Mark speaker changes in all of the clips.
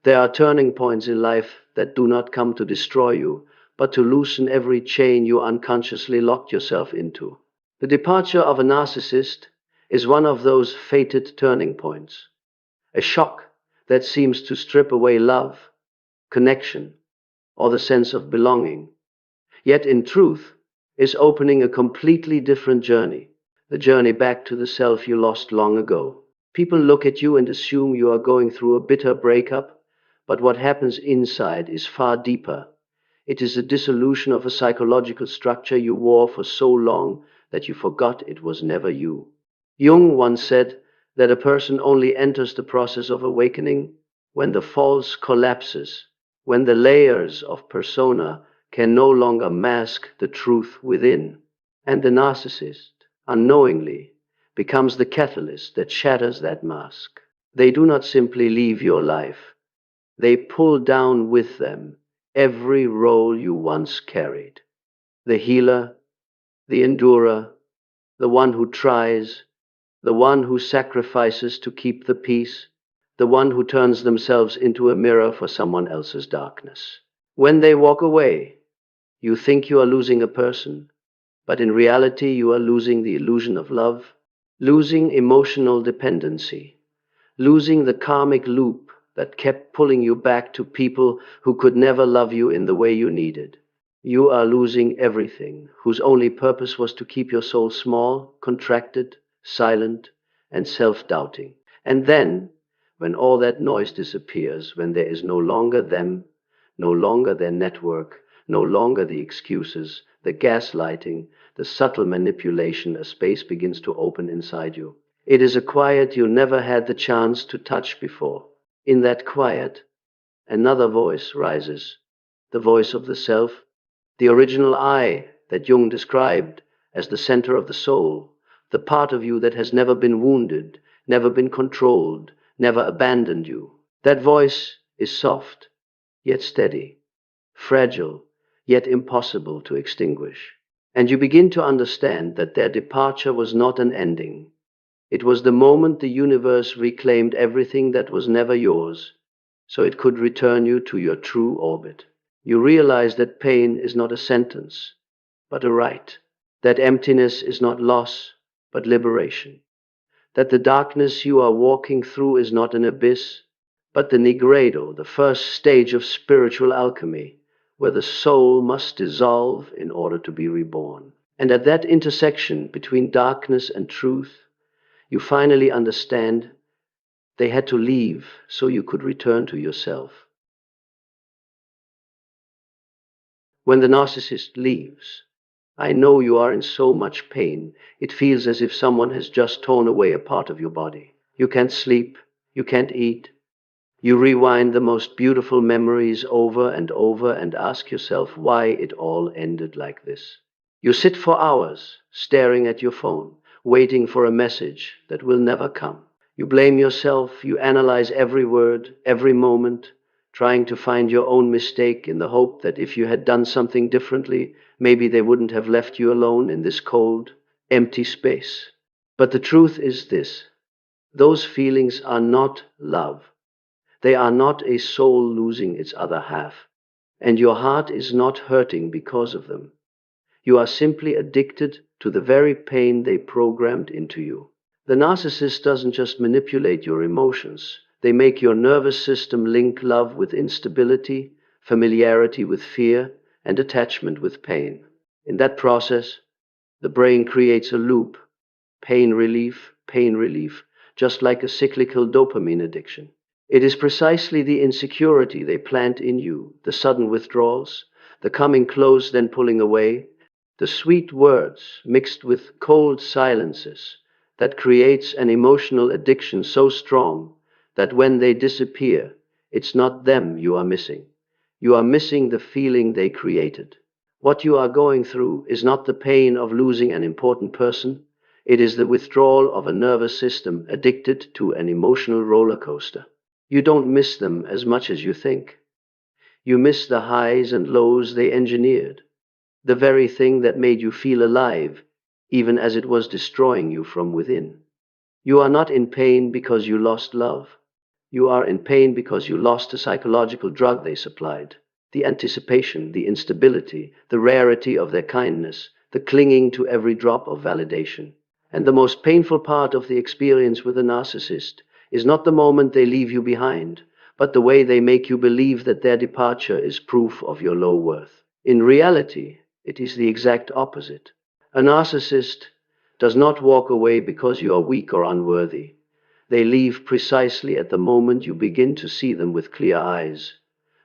Speaker 1: There are turning points in life that do not come to destroy you, but to loosen every chain you unconsciously locked yourself into. The departure of a narcissist is one of those fated turning points, a shock that seems to strip away love, connection, or the sense of belonging, yet in truth is opening a completely different journey, the journey back to the self you lost long ago. People look at you and assume you are going through a bitter breakup, but what happens inside is far deeper. It is a dissolution of a psychological structure you wore for so long that you forgot it was never you. Jung once said that a person only enters the process of awakening when the false collapses, when the layers of persona can no longer mask the truth within, and the narcissist, unknowingly, becomes the catalyst that shatters that mask. They do not simply leave your life. They pull down with them every role you once carried. The healer, the endurer, the one who tries, the one who sacrifices to keep the peace, the one who turns themselves into a mirror for someone else's darkness. When they walk away, you think you are losing a person, but in reality you are losing the illusion of love, losing emotional dependency, losing the karmic loop that kept pulling you back to people who could never love you in the way you needed. You are losing everything whose only purpose was to keep your soul small, contracted, silent, and self-doubting. And then, when all that noise disappears, when there is no longer them, no longer their network, no longer the excuses, the gaslighting, the subtle manipulation, a space begins to open inside you. It is a quiet you never had the chance to touch before. In that quiet, another voice rises, the voice of the self, the original I that Jung described as the center of the soul, the part of you that has never been wounded, never been controlled, never abandoned you. That voice is soft, yet steady, fragile, yet impossible to extinguish. And you begin to understand that their departure was not an ending. It was the moment the universe reclaimed everything that was never yours, so it could return you to your true orbit. You realize that pain is not a sentence, but a right. That emptiness is not loss, but liberation. That the darkness you are walking through is not an abyss, but the Nigredo, the first stage of spiritual alchemy, where the soul must dissolve in order to be reborn. And at that intersection between darkness and truth, you finally understand they had to leave so you could return to yourself. When the narcissist leaves, I know you are in so much pain. It feels as if someone has just torn away a part of your body. You can't sleep, you can't eat. You rewind the most beautiful memories over and ask yourself why it all ended like this. You sit for hours staring at your phone, waiting for a message that will never come. You blame yourself, you analyze every word, every moment, trying to find your own mistake in the hope that if you had done something differently, maybe they wouldn't have left you alone in this cold, empty space. But the truth is this: those feelings are not love. They are not a soul losing its other half, and your heart is not hurting because of them. You are simply addicted to the very pain they programmed into you. The narcissist doesn't just manipulate your emotions. They make your nervous system link love with instability, familiarity with fear, and attachment with pain. In that process, the brain creates a loop: pain relief, just like a cyclical dopamine addiction. It is precisely the insecurity they plant in you, the sudden withdrawals, the coming close then pulling away, the sweet words mixed with cold silences, that creates an emotional addiction so strong that when they disappear, it's not them you are missing. You are missing the feeling they created. What you are going through is not the pain of losing an important person. It is the withdrawal of a nervous system addicted to an emotional roller coaster. You don't miss them as much as you think. You miss the highs and lows they engineered, the very thing that made you feel alive, even as it was destroying you from within. You are not in pain because you lost love. You are in pain because you lost the psychological drug they supplied. The anticipation, the instability, the rarity of their kindness, the clinging to every drop of validation. And the most painful part of the experience with a narcissist is not the moment they leave you behind, but the way they make you believe that their departure is proof of your low worth. In reality, it is the exact opposite. A narcissist does not walk away because you are weak or unworthy. They leave precisely at the moment you begin to see them with clear eyes,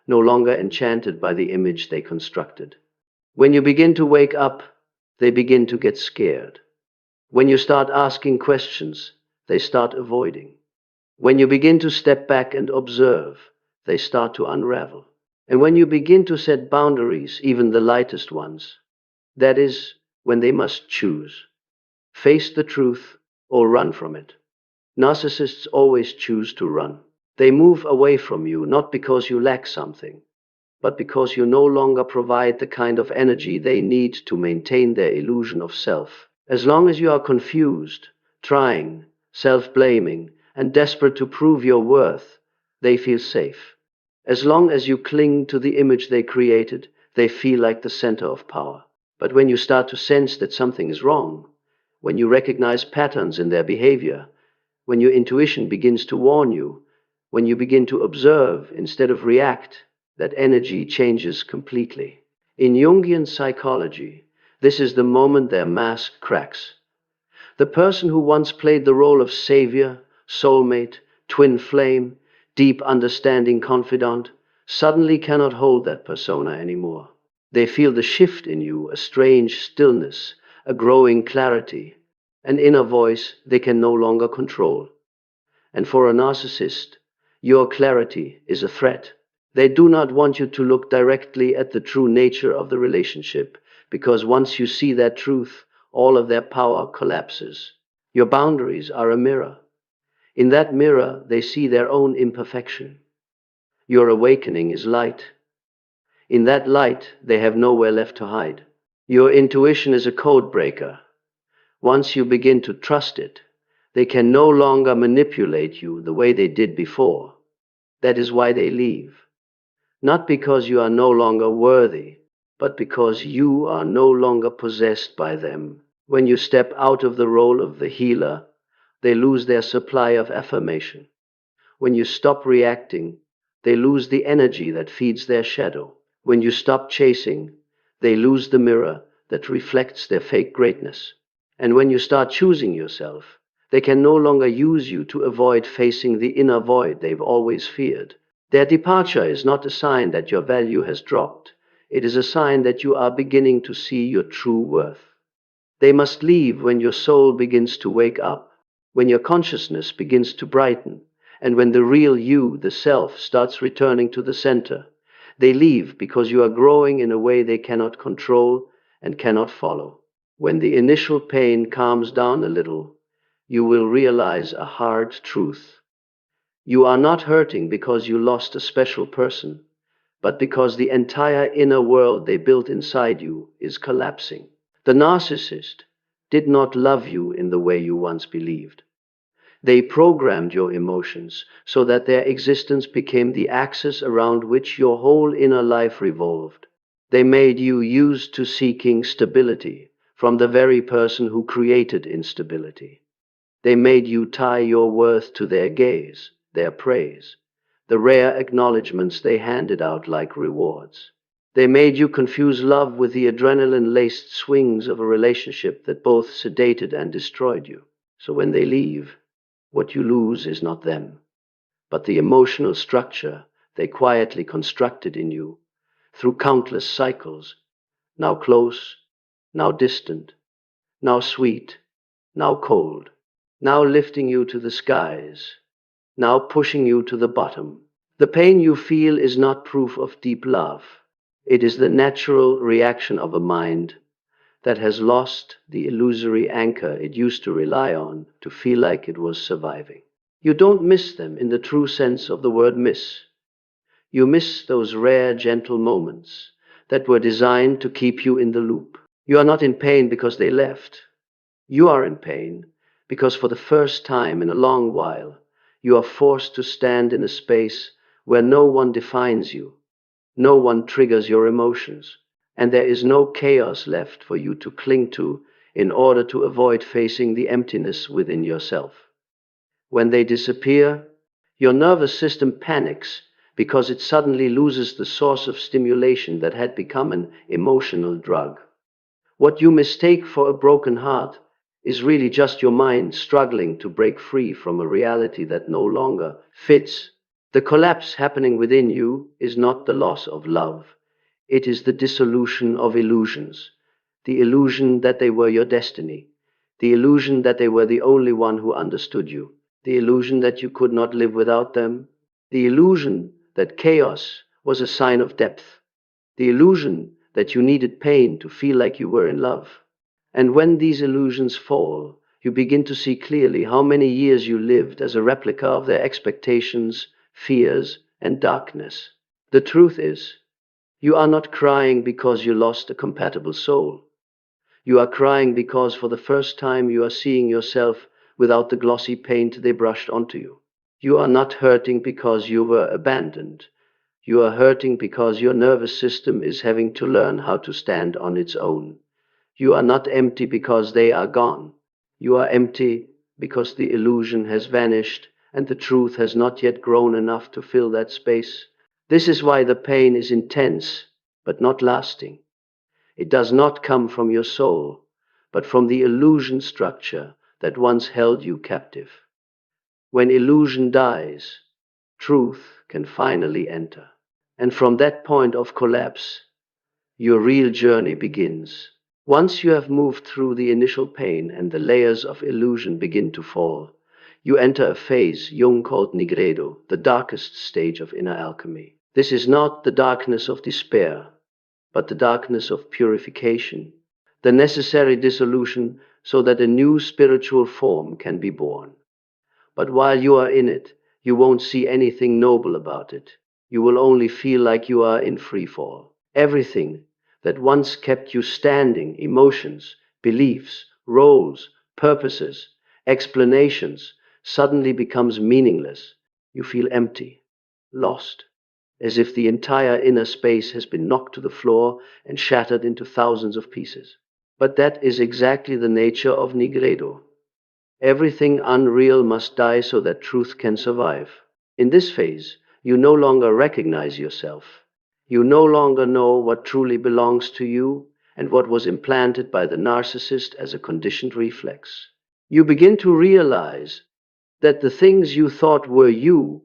Speaker 1: no longer enchanted by the image they constructed. When you begin to wake up, they begin to get scared. When you start asking questions, they start avoiding. When you begin to step back and observe, they start to unravel. And when you begin to set boundaries, even the lightest ones, that is when they must choose. Face the truth or run from it. Narcissists always choose to run. They move away from you not because you lack something, but because you no longer provide the kind of energy they need to maintain their illusion of self. As long as you are confused, trying, self-blaming, and desperate to prove your worth, they feel safe. As long as you cling to the image they created, they feel like the center of power. But when you start to sense that something is wrong, when you recognize patterns in their behavior, when your intuition begins to warn you, when you begin to observe instead of react, that energy changes completely. In Jungian psychology, this is the moment their mask cracks. The person who once played the role of savior, soulmate, twin flame, deep understanding confidant, suddenly cannot hold that persona anymore. They feel the shift in you, a strange stillness, a growing clarity, an inner voice they can no longer control. And for a narcissist, your clarity is a threat. They do not want you to look directly at the true nature of the relationship, because once you see that truth, all of their power collapses. Your boundaries are a mirror. In that mirror, they see their own imperfection. Your awakening is light. In that light, they have nowhere left to hide. Your intuition is a code breaker. Once you begin to trust it, they can no longer manipulate you the way they did before. That is why they leave. Not because you are no longer worthy, but because you are no longer possessed by them. When you step out of the role of the healer, they lose their supply of affirmation. When you stop reacting, they lose the energy that feeds their shadow. When you stop chasing, they lose the mirror that reflects their fake greatness. And when you start choosing yourself, they can no longer use you to avoid facing the inner void they've always feared. Their departure is not a sign that your value has dropped. It is a sign that you are beginning to see your true worth. They must leave when your soul begins to wake up, when your consciousness begins to brighten, and when the real you, the self, starts returning to the center. They leave because you are growing in a way they cannot control and cannot follow. When the initial pain calms down a little, you will realize a hard truth. You are not hurting because you lost a special person, but because the entire inner world they built inside you is collapsing. The narcissist did not love you in the way you once believed. They programmed your emotions so that their existence became the axis around which your whole inner life revolved. They made you used to seeking stability from the very person who created instability. They made you tie your worth to their gaze, their praise, the rare acknowledgments they handed out like rewards. They made you confuse love with the adrenaline-laced swings of a relationship that both sedated and destroyed you. So when they leave, what you lose is not them, but the emotional structure they quietly constructed in you through countless cycles, now close, now distant, now sweet, now cold, now lifting you to the skies, now pushing you to the bottom. The pain you feel is not proof of deep love. It is the natural reaction of a mind that has lost the illusory anchor it used to rely on to feel like it was surviving. You don't miss them in the true sense of the word miss. You miss those rare, gentle moments that were designed to keep you in the loop. You are not in pain because they left. You are in pain because for the first time in a long while, You are forced to stand in a space where no one defines you, no one triggers your emotions, and there is no chaos left for you to cling to in order to avoid facing the emptiness within yourself. When they disappear, your nervous system panics because it suddenly loses the source of stimulation that had become an emotional drug. What you mistake for a broken heart is really just your mind struggling to break free from a reality that no longer fits. The collapse happening within you is not the loss of love. It is the dissolution of illusions. The illusion that they were your destiny. The illusion that they were the only one who understood you. The illusion that you could not live without them. The illusion that chaos was a sign of depth. The illusion that you needed pain to feel like you were in love. And when these illusions fall, you begin to see clearly how many years you lived as a replica of their expectations, fears, and darkness. The truth is, you are not crying because you lost a compatible soul. You are crying because for the first time you are seeing yourself without the glossy paint they brushed onto you. You are not hurting because you were abandoned. You are hurting because your nervous system is having to learn how to stand on its own. You are not empty because they are gone. You are empty because the illusion has vanished and the truth has not yet grown enough to fill that space. This is why the pain is intense, but not lasting. It does not come from your soul, but from the illusion structure that once held you captive. When illusion dies, truth can finally enter. And from that point of collapse, your real journey begins. Once you have moved through the initial pain and the layers of illusion begin to fall, you enter a phase Jung called Nigredo, the darkest stage of inner alchemy. This is not the darkness of despair, but the darkness of purification, the necessary dissolution so that a new spiritual form can be born. But while you are in it, you won't see anything noble about it. You will only feel like you are in free fall. Everything that once kept you standing, emotions, beliefs, roles, purposes, explanations, suddenly becomes meaningless. You feel empty, lost, as if the entire inner space has been knocked to the floor and shattered into thousands of pieces. But that is exactly the nature of Nigredo. Everything unreal must die so that truth can survive. In this phase, you no longer recognize yourself. You no longer know what truly belongs to you and what was implanted by the narcissist as a conditioned reflex. You begin to realize that the things you thought were you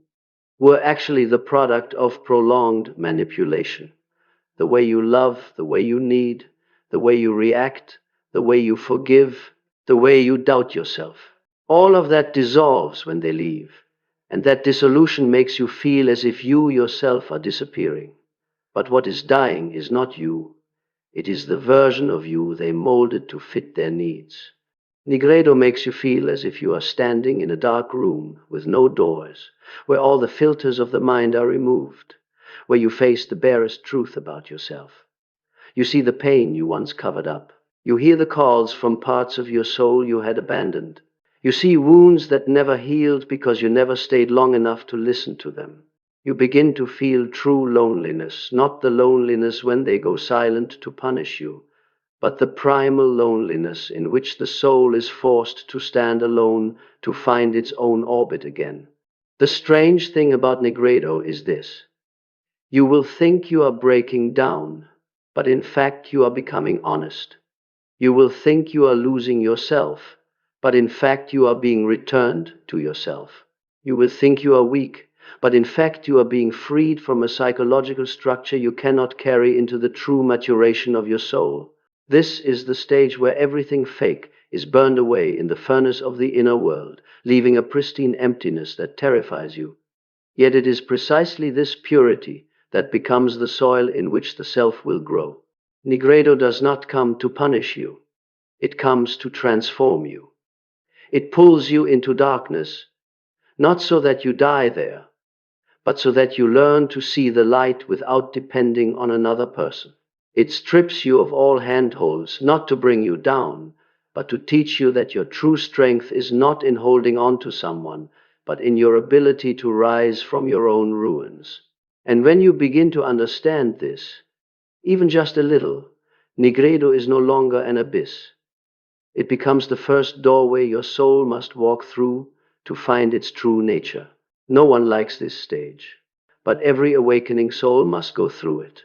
Speaker 1: were actually the product of prolonged manipulation. The way you love, the way you need, the way you react, the way you forgive, the way you doubt yourself. All of that dissolves when they leave, and that dissolution makes you feel as if you yourself are disappearing. But what is dying is not you. It is the version of you they molded to fit their needs. Nigredo makes you feel as if you are standing in a dark room with no doors, where all the filters of the mind are removed, where you face the barest truth about yourself. You see the pain you once covered up. You hear the calls from parts of your soul you had abandoned. You see wounds that never healed because you never stayed long enough to listen to them. You begin to feel true loneliness, not the loneliness when they go silent to punish you, but the primal loneliness in which the soul is forced to stand alone to find its own orbit again. The strange thing about Nigredo is this. You will think you are breaking down, but in fact you are becoming honest. You will think you are losing yourself, but in fact you are being returned to yourself. You will think you are weak, but in fact you are being freed from a psychological structure you cannot carry into the true maturation of your soul. This is the stage where everything fake is burned away in the furnace of the inner world, leaving a pristine emptiness that terrifies you. Yet it is precisely this purity that becomes the soil in which the self will grow. Nigredo does not come to punish you. It comes to transform you. It pulls you into darkness, not so that you die there, but so that you learn to see the light without depending on another person. It strips you of all handholds, not to bring you down, but to teach you that your true strength is not in holding on to someone, but in your ability to rise from your own ruins. And when you begin to understand this, even just a little, Nigredo is no longer an abyss. It becomes the first doorway your soul must walk through to find its true nature. No one likes this stage, but every awakening soul must go through it.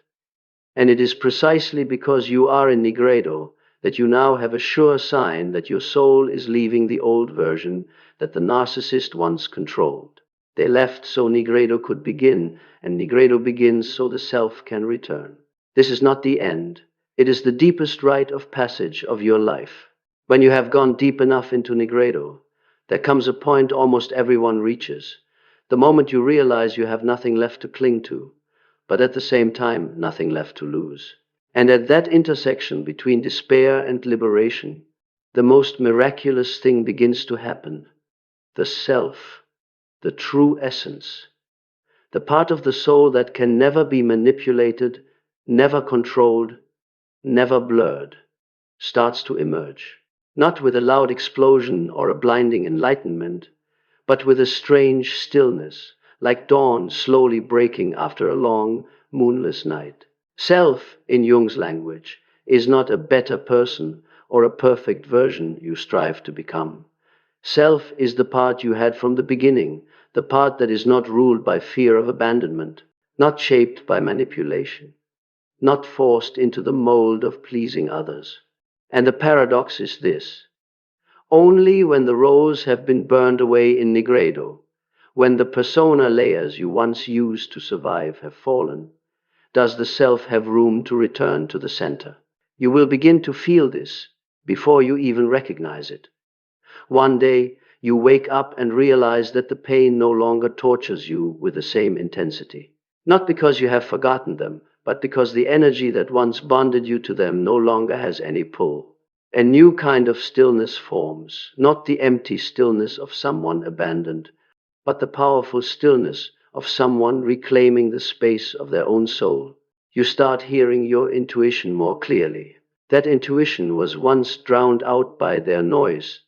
Speaker 1: And it is precisely because you are in Nigredo that you now have a sure sign that your soul is leaving the old version that the narcissist once controlled. They left so Nigredo could begin, and Nigredo begins so the self can return. This is not the end. It is the deepest rite of passage of your life. When you have gone deep enough into Nigredo, there comes a point almost everyone reaches. The moment you realize you have nothing left to cling to, but at the same time, nothing left to lose. And at that intersection between despair and liberation, the most miraculous thing begins to happen. The self, the true essence, the part of the soul that can never be manipulated, never controlled, never blurred, starts to emerge. Not with a loud explosion or a blinding enlightenment, but with a strange stillness, like dawn slowly breaking after a long, moonless night. Self, in Jung's language, is not a better person or a perfect version you strive to become. Self is the part you had from the beginning, the part that is not ruled by fear of abandonment, not shaped by manipulation, not forced into the mold of pleasing others. And the paradox is this: only when the roles have been burned away in Nigredo, when the persona layers you once used to survive have fallen, does the self have room to return to the center. You will begin to feel this before you even recognize it. One day, you wake up and realize that the pain no longer tortures you with the same intensity. Not because you have forgotten them, but because the energy that once bonded you to them no longer has any pull. A new kind of stillness forms, not the empty stillness of someone abandoned, but the powerful stillness of someone reclaiming the space of their own soul. You start hearing your intuition more clearly. That intuition was once drowned out by their noise,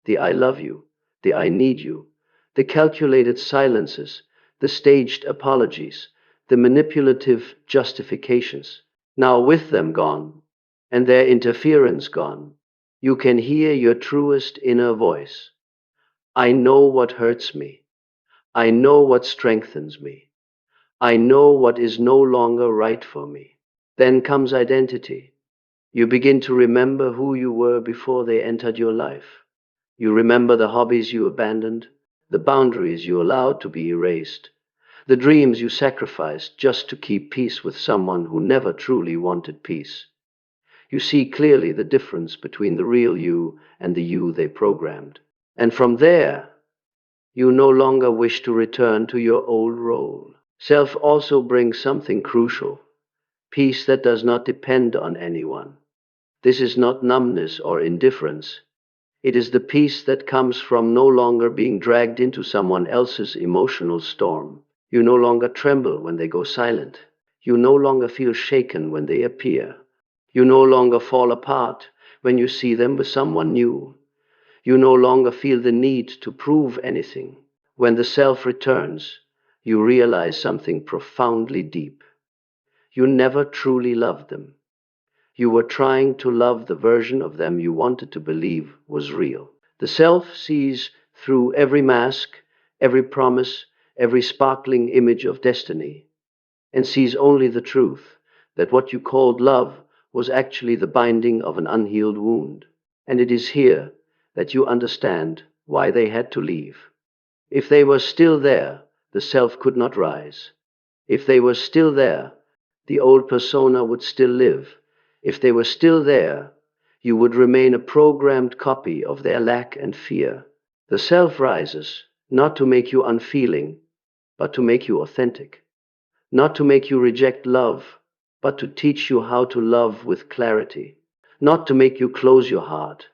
Speaker 1: the I love you, the I need you, the calculated silences, the staged apologies, the manipulative justifications. Now with them gone, and their interference gone, you can hear your truest inner voice. I know what hurts me. I know what strengthens me. I know what is no longer right for me. Then comes identity. You begin to remember who you were before they entered your life. You remember the hobbies you abandoned, the boundaries you allowed to be erased, the dreams you sacrificed just to keep peace with someone who never truly wanted peace. You see clearly the difference between the real you and the you they programmed. And from there, you no longer wish to return to your old role. Self also brings something crucial, peace that does not depend on anyone. This is not numbness or indifference. It is the peace that comes from no longer being dragged into someone else's emotional storm. You no longer tremble when they go silent. You no longer feel shaken when they appear. You no longer fall apart when you see them with someone new. You no longer feel the need to prove anything. When the self returns, you realize something profoundly deep. You never truly loved them. You were trying to love the version of them you wanted to believe was real. The self sees through every mask, every promise, every sparkling image of destiny, and sees only the truth that what you called love was actually the binding of an unhealed wound. And it is here that you understand why they had to leave. If they were still there, the self could not rise. If they were still there, the old persona would still live. If they were still there, you would remain a programmed copy of their lack and fear. The self rises, not to make you unfeeling, but to make you authentic. Not to make you reject love, but to teach you how to love with clarity. Not to make you close your heart,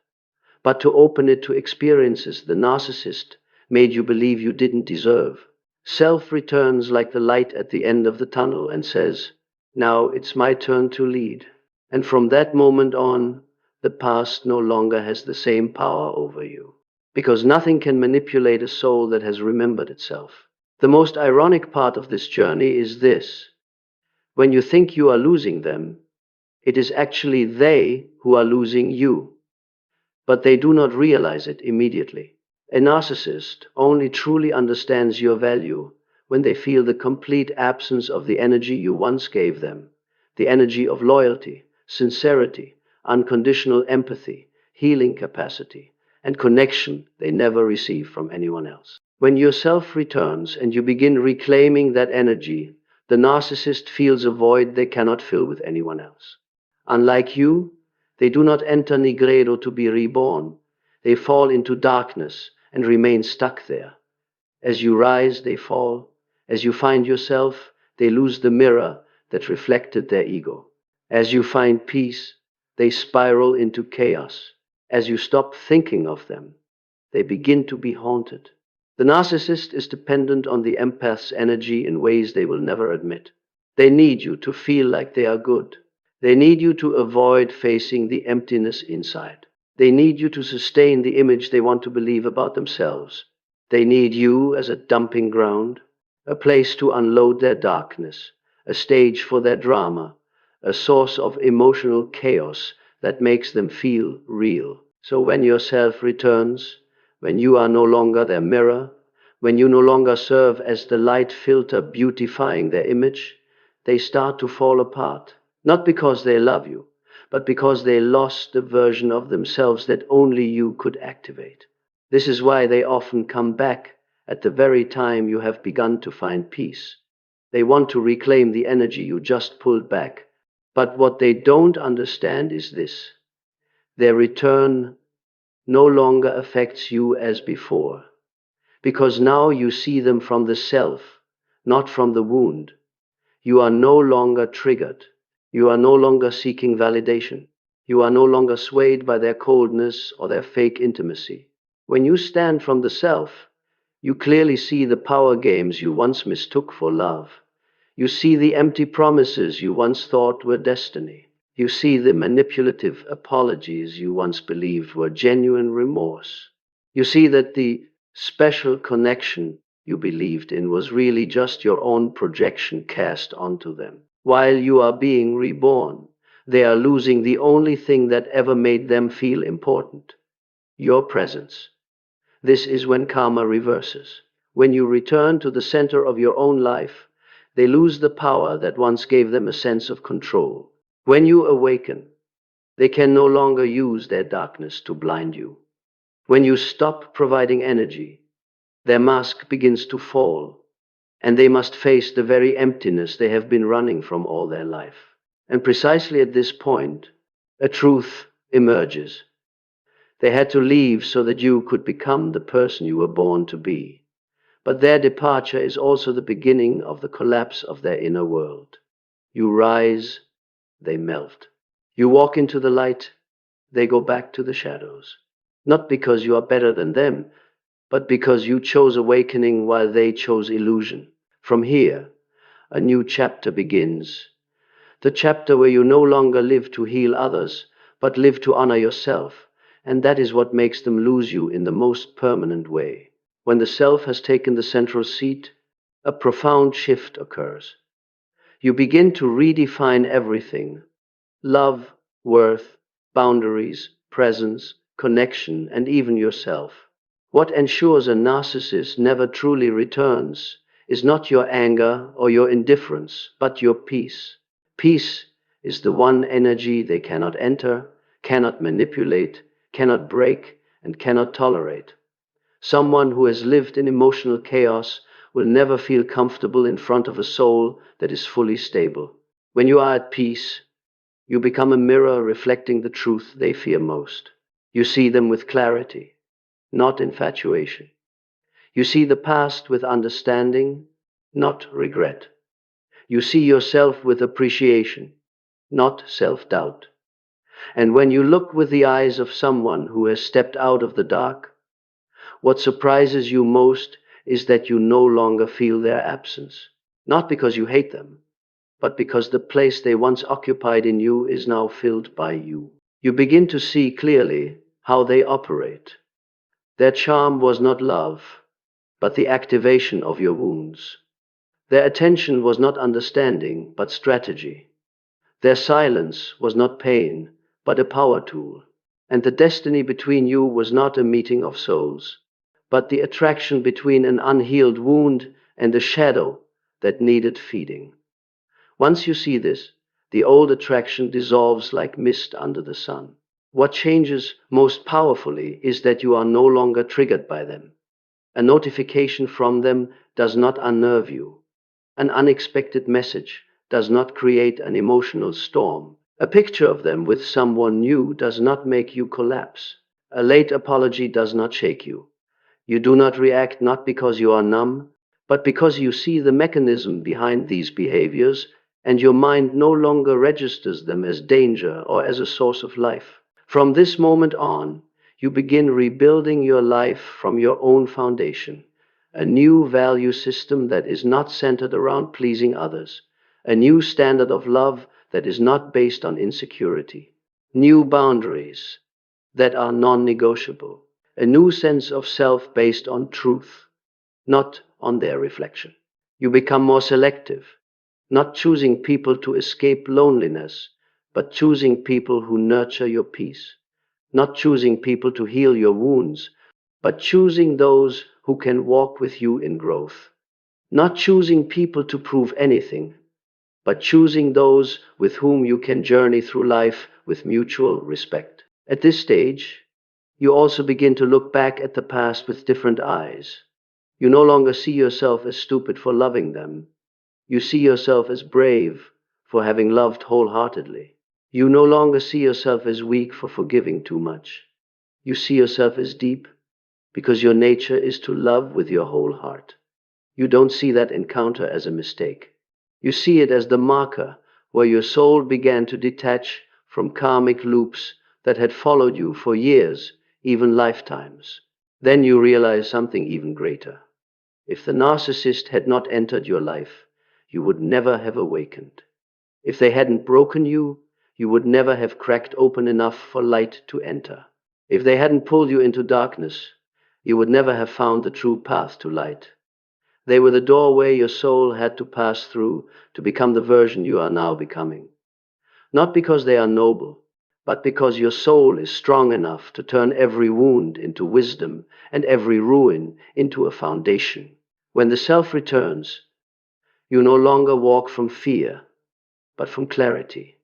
Speaker 1: but to open it to experiences the narcissist made you believe you didn't deserve. Self returns like the light at the end of the tunnel and says, now it's my turn to lead. And from that moment on, the past no longer has the same power over you. because nothing can manipulate a soul that has remembered itself. The most ironic part of this journey is this: when you think you are losing them, it is actually they who are losing you, but they do not realize it immediately. A narcissist only truly understands your value when they feel the complete absence of the energy you once gave them, the energy of loyalty, sincerity, unconditional empathy, healing capacity, and connection they never receive from anyone else. When your self returns and you begin reclaiming that energy, the narcissist feels a void they cannot fill with anyone else. Unlike you, they do not enter Nigredo to be reborn. They fall into darkness and remain stuck there. As you rise, they fall. As you find yourself, they lose the mirror that reflected their ego. As you find peace, they spiral into chaos. As you stop thinking of them, they begin to be haunted. The narcissist is dependent on the empath's energy in ways they will never admit. They need you to feel like they are good. They need you to avoid facing the emptiness inside. They need you to sustain the image they want to believe about themselves. They need you as a dumping ground, a place to unload their darkness, a stage for their drama, a source of emotional chaos that makes them feel real. So when your self returns, when you are no longer their mirror, when you no longer serve as the light filter beautifying their image, they start to fall apart. Not because they love you, but because they lost the version of themselves that only you could activate. This is why they often come back at the very time you have begun to find peace. They want to reclaim the energy you just pulled back. But what they don't understand is this: their return no longer affects you as before, because now you see them from the self, not from the wound. You are no longer triggered. You are no longer seeking validation. You are no longer swayed by their coldness or their fake intimacy. When you stand from the self, you clearly see the power games you once mistook for love. You see the empty promises you once thought were destiny. You see the manipulative apologies you once believed were genuine remorse. You see that the special connection you believed in was really just your own projection cast onto them. While you are being reborn, they are losing the only thing that ever made them feel important: your presence. This is when karma reverses. When you return to the center of your own life, they lose the power that once gave them a sense of control. When you awaken, they can no longer use their darkness to blind you. When you stop providing energy, their mask begins to fall, and they must face the very emptiness they have been running from all their life. And precisely at this point, a truth emerges. They had to leave so that you could become the person you were born to be. But their departure is also the beginning of the collapse of their inner world. You rise, they melt. You walk into the light, they go back to the shadows. Not because you are better than them, but because you chose awakening while they chose illusion. From here, a new chapter begins. The chapter where you no longer live to heal others, but live to honor yourself. And that is what makes them lose you in the most permanent way. When the self has taken the central seat, a profound shift occurs. You begin to redefine everything: love, worth, boundaries, presence, connection, and even yourself. What ensures a narcissist never truly returns is not your anger or your indifference, but your peace. Peace is the one energy they cannot enter, cannot manipulate, cannot break, and cannot tolerate. Someone who has lived in emotional chaos will never feel comfortable in front of a soul that is fully stable. When you are at peace, you become a mirror reflecting the truth they fear most. You see them with clarity, not infatuation. You see the past with understanding, not regret. You see yourself with appreciation, not self-doubt. And when you look with the eyes of someone who has stepped out of the dark, what surprises you most is that you no longer feel their absence. Not because you hate them, but because the place they once occupied in you is now filled by you. You begin to see clearly how they operate. Their charm was not love, but the activation of your wounds. Their attention was not understanding, but strategy. Their silence was not pain, but a power tool. And the destiny between you was not a meeting of souls, but the attraction between an unhealed wound and a shadow that needed feeding. Once you see this, the old attraction dissolves like mist under the sun. What changes most powerfully is that you are no longer triggered by them. A notification from them does not unnerve you. An unexpected message does not create an emotional storm. A picture of them with someone new does not make you collapse. A late apology does not shake you. You do not react not because you are numb, but because you see the mechanism behind these behaviors, and your mind no longer registers them as danger or as a source of life. From this moment on, you begin rebuilding your life from your own foundation, a new value system that is not centered around pleasing others, a new standard of love that is not based on insecurity, new boundaries that are non-negotiable, a new sense of self based on truth, not on their reflection. You become more selective, not choosing people to escape loneliness, but choosing people who nurture your peace, not choosing people to heal your wounds, but choosing those who can walk with you in growth, not choosing people to prove anything, but choosing those with whom you can journey through life with mutual respect. At this stage, you also begin to look back at the past with different eyes. You no longer see yourself as stupid for loving them. You see yourself as brave for having loved wholeheartedly. You no longer see yourself as weak for forgiving too much. You see yourself as deep because your nature is to love with your whole heart. You don't see that encounter as a mistake. You see it as the marker where your soul began to detach from karmic loops that had followed you for years, even lifetimes. Then you realize something even greater. If the narcissist had not entered your life, you would never have awakened. If they hadn't broken you, you would never have cracked open enough for light to enter. If they hadn't pulled you into darkness, you would never have found the true path to light. They were the doorway your soul had to pass through to become the version you are now becoming. Not because they are noble, but because your soul is strong enough to turn every wound into wisdom and every ruin into a foundation. When the self returns, you no longer walk from fear, but from clarity.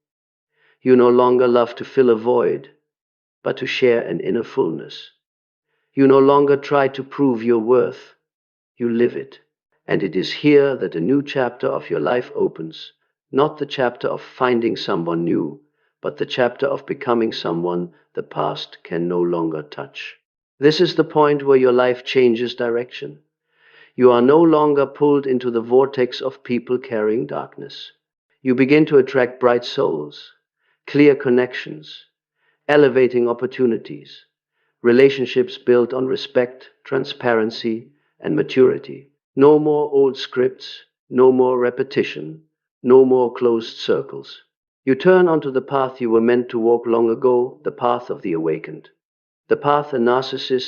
Speaker 1: You no longer love to fill a void, but to share an inner fullness. You no longer try to prove your worth, you live it. And it is here that a new chapter of your life opens, not the chapter of finding someone new, but the chapter of becoming someone the past can no longer touch. This is the point where your life changes direction. You are no longer pulled into the vortex of people carrying darkness. You begin to attract bright souls, clear connections, elevating opportunities, relationships built on respect, transparency, and maturity. No more old scripts, no more repetition, no more closed circles. You turn onto the path you were meant to walk long ago, the path of the awakened, the path a narcissist